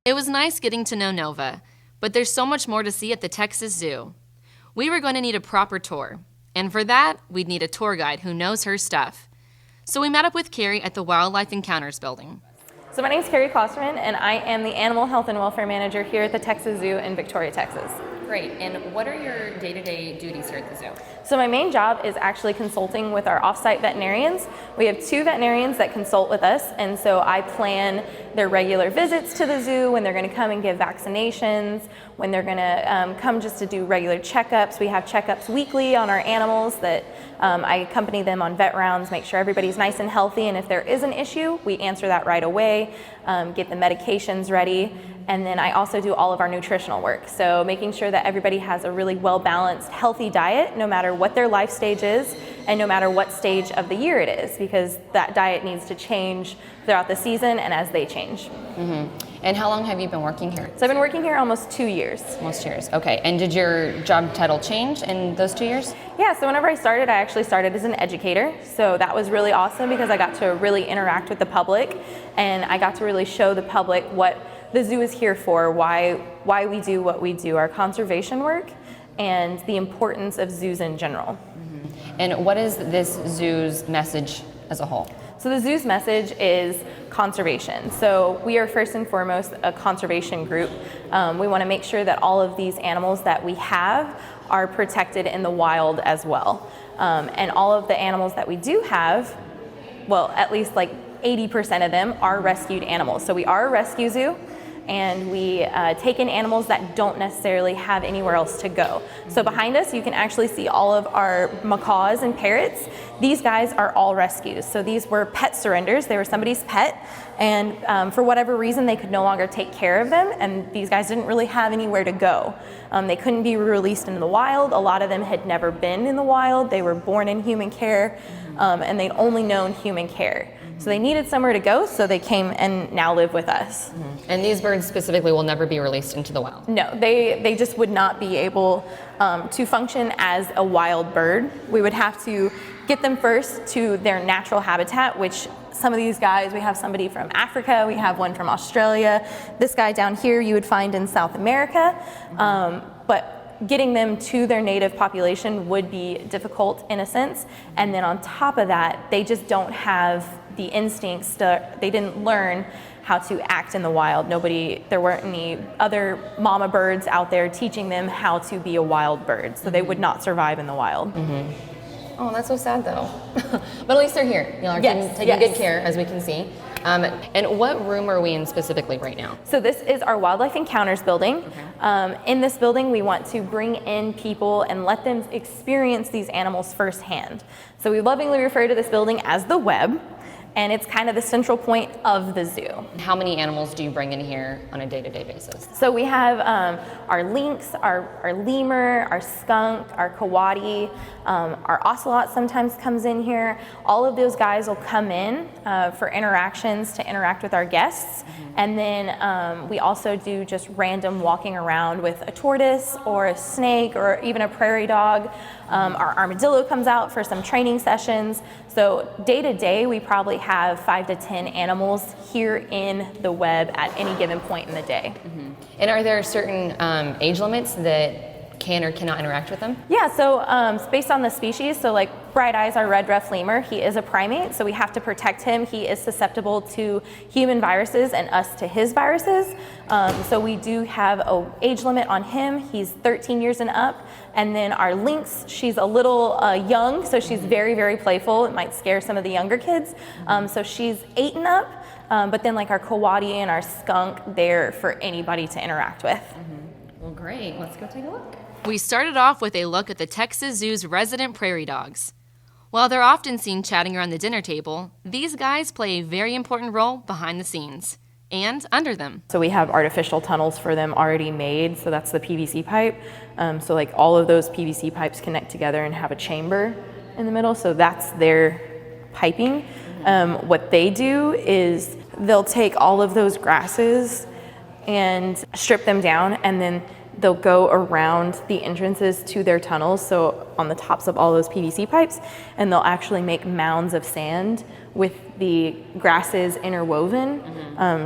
It was nice getting to know Nova, but there's so much more to see at the Texas Zoo. We were going to need a proper tour, and for that, we'd need a tour guide who knows her stuff. So we met up with Carrie at the Wildlife Encounters building. So my name is Carrie Klosterman, and I am the Animal Health and Welfare Manager here at the Texas Zoo in Victoria, Texas. Great, and what are your day-to-day duties here at the zoo? So my main job is actually consulting with our off-site veterinarians. We have 2 veterinarians that consult with us, and so I plan their regular visits to the zoo, when they're going to come and give vaccinations, when they're going to come just to do regular checkups. We have checkups weekly on our animals that I accompany them on vet rounds, make sure everybody's nice and healthy, and if there is an issue, we answer that right away, get the medications ready. And then I also do all of our nutritional work. So making sure that everybody has a really well-balanced, healthy diet, no matter what their life stage is, and no matter what stage of the year it is, because that diet needs to change throughout the season and as they change. And how long have you been working here? So I've been working here almost 2 years. Almost years, okay. And did your job title change in those 2 years? Yeah, so whenever I actually started as an educator. So that was really awesome because I got to really interact with the public, and I got to really show the public what the zoo is here for, why we do what we do, our conservation work, and the importance of zoos in general. And what is this zoo's message as a whole? So the zoo's message is conservation. So we are first and foremost a conservation group. We want to make sure that all of these animals that we have are protected in the wild as well. And all of the animals that we do have, well, at least like 80% of them are rescued animals. So we are a rescue zoo, and we take in animals that don't necessarily have anywhere else to go. So behind us, you can actually see all of our macaws and parrots. These guys are all rescues. So these were pet surrenders. They were somebody's pet, and for whatever reason, they could no longer take care of them, and these guys didn't really have anywhere to go. They couldn't be released into the wild. A lot of them had never been in the wild. They were born in human care, and they'd only known human care. So they needed somewhere to go, so they came and now live with us. And these birds specifically will never be released into the wild? No, they just would not be able to function as a wild bird. We would have to get them first to their natural habitat, which some of these guys, we have somebody from Africa, we have one from Australia. This guy down here you would find in South America, but getting them to their native population would be difficult in a sense. And then on top of that, they just don't have the instincts they didn't learn how to act in the wild. There weren't any other mama birds out there teaching them how to be a wild bird, so they would not survive in the wild. Oh, that's so sad though. But at least they're here. Taking good care, as we can see. And what room are we in specifically right now? So this is our Wildlife Encounters building. In this building, we want to bring in people and let them experience these animals firsthand. So we lovingly refer to this building as the Web, and it's kind of the central point of the zoo. How many animals do you bring in here on a day-to-day basis? So we have our lynx, our lemur, our skunk, our coati, our ocelot sometimes comes in here. All of those guys will come in for interactions to interact with our guests. And then we also do just random walking around with a tortoise or a snake or even a prairie dog. Our armadillo comes out for some training sessions. So day to day, we probably have 5 to 10 animals here in the Web at any given point in the day. And are there certain age limits that can or cannot interact with them? Yeah, so it's based on the species. So like Bright Eyes, our red ruffed lemur, he is a primate, so we have to protect him. He is susceptible to human viruses and us to his viruses. So we do have an age limit on him. He's 13 years and up. And then our lynx, she's a little young, so she's very, very playful. It might scare some of the younger kids. So she's 8 and up. But then like our coati and our skunk, they're for anybody to interact with. Well, great. Let's go take a look. We started off with a look at the Texas Zoo's resident prairie dogs. While they're often seen chatting around the dinner table, these guys play a very important role behind the scenes and under them. So we have artificial tunnels for them already made, so that's the PVC pipe. So like all of those PVC pipes connect together and have a chamber in the middle, so that's their piping. What they do is they'll take all of those grasses and strip them down, and then they'll go around the entrances to their tunnels, so on the tops of all those PVC pipes, and they'll actually make mounds of sand with the grasses interwoven,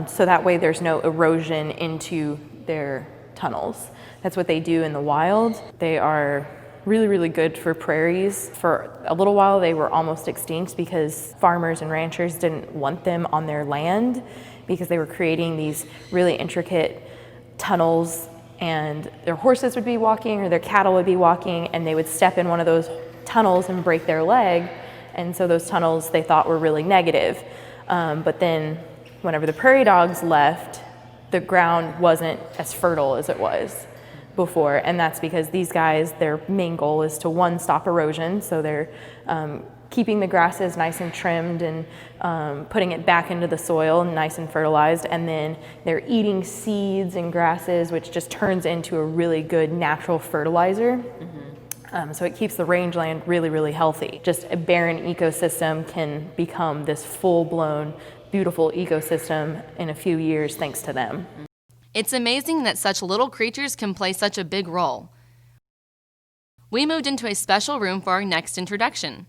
so that way there's no erosion into their tunnels. That's what they do in the wild. They are really, really good for prairies. For a little while, they were almost extinct because farmers and ranchers didn't want them on their land because they were creating these really intricate tunnels, and their horses would be walking or their cattle would be walking, and they would step in one of those tunnels and break their leg. And so those tunnels they thought were really negative. But then whenever the prairie dogs left, the ground wasn't as fertile as it was before. And that's because these guys, their main goal is to, one, stop erosion. So they're keeping the grasses nice and trimmed and putting it back into the soil nice and fertilized. And then they're eating seeds and grasses, which just turns into a really good natural fertilizer. So it keeps the rangeland really, really healthy. Just a barren ecosystem can become this full-blown, beautiful ecosystem in a few years thanks to them. It's amazing that such little creatures can play such a big role. We moved into a special room for our next introduction.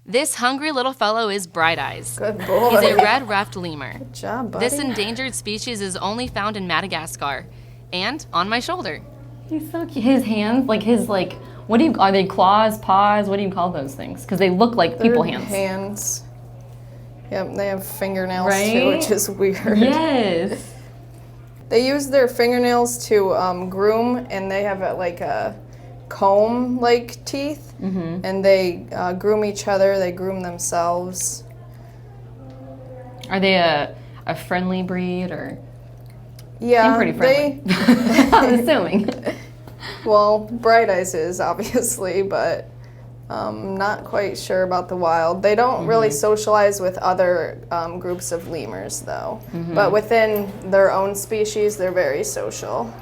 This hungry little fellow is Bright Eyes. Good boy. He's a red ruffed lemur. Good job, buddy. This endangered species is only found in Madagascar and on my shoulder. He's so cute. His hands, are they claws, paws? What do you call those things? Because they look like people They're hands. Hands. Yep, they have fingernails Right? too, which is weird. Yes. They use their fingernails to groom, and they have a comb-like teeth, and they groom each other. They groom themselves. Are they a friendly breed or? Yeah, Seem pretty friendly. I'm assuming. Well, Bright Eyes is obviously, but not quite sure about the wild. They don't really socialize with other groups of lemurs, though. But within their own species, they're very social.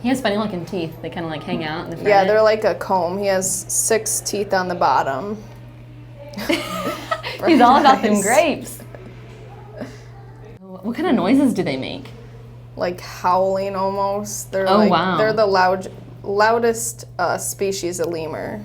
He has funny looking teeth. They kind of like hang out in the front. Yeah, they're like a comb. He has 6 teeth on the bottom. He's all about them Nice. grapes. What kind of noises do they make? Like howling almost. They're wow. They're the loudest species of lemur.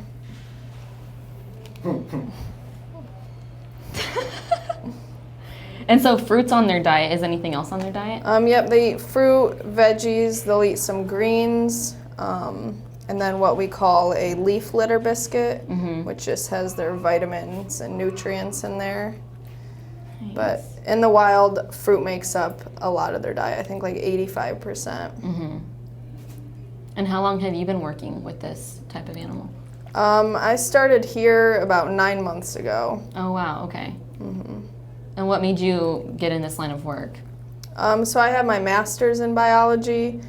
And so fruits on their diet. Is anything else on their diet? Yep, they eat fruit, veggies, they'll eat some greens, and then what we call a leaf litter biscuit, which just has their vitamins and nutrients in there. Nice. But in the wild, fruit makes up a lot of their diet, I think like 85%. And how long have you been working with this type of animal? I started here about 9 months ago. Oh, wow, okay. And what made you get in this line of work? So I have my master's in biology,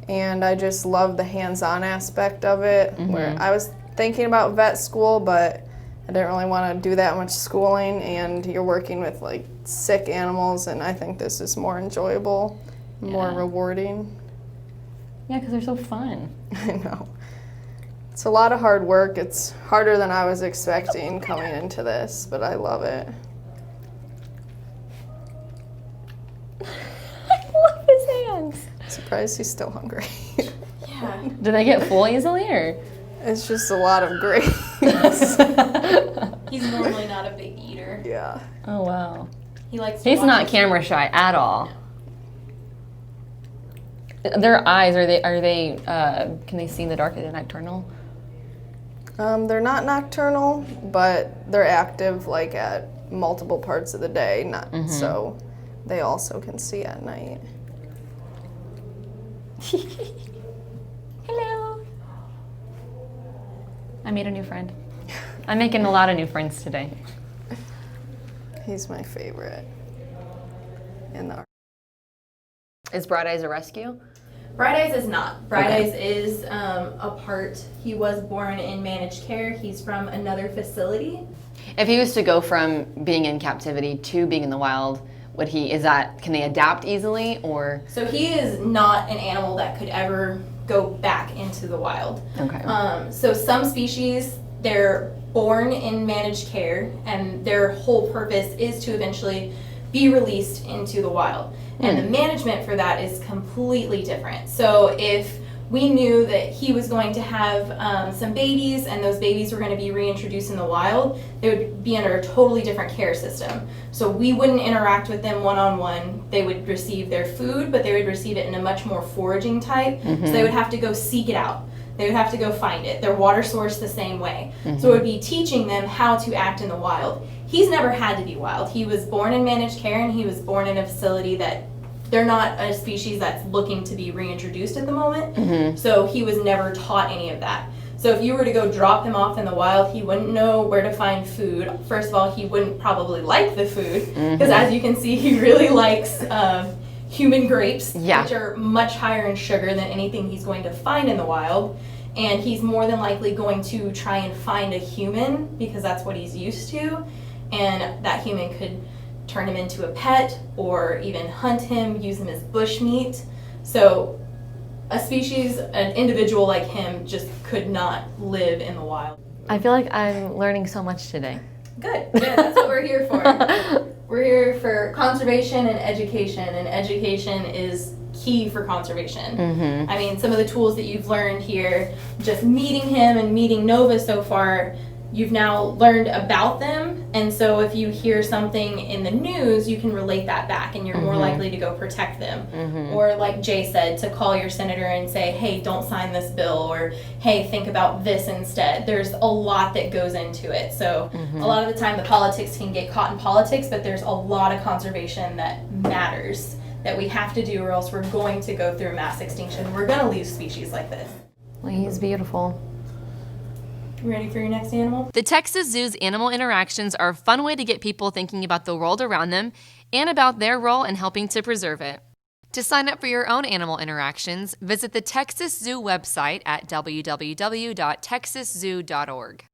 and I just love the hands-on aspect of it, where I was thinking about vet school, but I didn't really want to do that much schooling, and you're working with like sick animals, and I think this is more enjoyable, more rewarding. Yeah, because they're so fun. I know. It's a lot of hard work. It's harder than I was expecting coming into this, but I love it. I love his hands. Surprised he's still hungry. Yeah. Do they get full easily, or? It's just a lot of grapes. He's normally not a big eater. Yeah. Oh, wow. He likes to He's watch not his- camera shy at all. Their eyes, are they can they see in the dark? Are they nocturnal? They're not nocturnal, but they're active like at multiple parts of the day, so they also can see at night. Hello. I made a new friend. I'm making a lot of new friends today. He's my favorite. In the Is Bright Eyes a rescue? Bright Eyes is not. Bright Eyes is he was born in managed care. He's from another facility. If he was to go from being in captivity to being in the wild, can they adapt easily, or? So he is not an animal that could ever go back into the wild. Okay. So some species, they're born in managed care, and their whole purpose is to eventually be released into the wild. And the management for that is completely different. So if we knew that he was going to have some babies, and those babies were going to be reintroduced in the wild. They would be under a totally different care system. So we wouldn't interact with them one-on-one. They would receive their food, but they would receive it in a much more foraging type. So they would have to go seek it out. They would have to go find it. Their water source the same way. So it would be teaching them how to act in the wild. He's never had to be wild. He was born in managed care, and he was born in a facility that they're not a species that's looking to be reintroduced at the moment. So he was never taught any of that. So if you were to go drop him off in the wild, he wouldn't know where to find food. First of all, he wouldn't probably like the food, because as you can see, he really likes human grapes, which are much higher in sugar than anything he's going to find in the wild. And he's more than likely going to try and find a human, because that's what he's used to. And that human could turn him into a pet, or even hunt him, use him as bush meat. So a species, an individual like him, just could not live in the wild. I feel like I'm learning so much today. Good. Yeah, that's what we're here for. We're here for conservation and education is key for conservation. I mean, some of the tools that you've learned here, just meeting him and meeting Nova so far, you've now learned about them, and so if you hear something in the news, you can relate that back, and you're more likely to go protect them. Or like Jay said, to call your senator and say, hey, don't sign this bill, or hey, think about this instead. There's a lot that goes into it. So a lot of the time the politics can get caught in politics, but there's a lot of conservation that matters that we have to do, or else we're going to go through mass extinction. We're going to lose species like this. Well, he's beautiful. Ready for your next animal? The Texas Zoo's animal interactions are a fun way to get people thinking about the world around them and about their role in helping to preserve it. To sign up for your own animal interactions, visit the Texas Zoo website at www.texaszoo.org.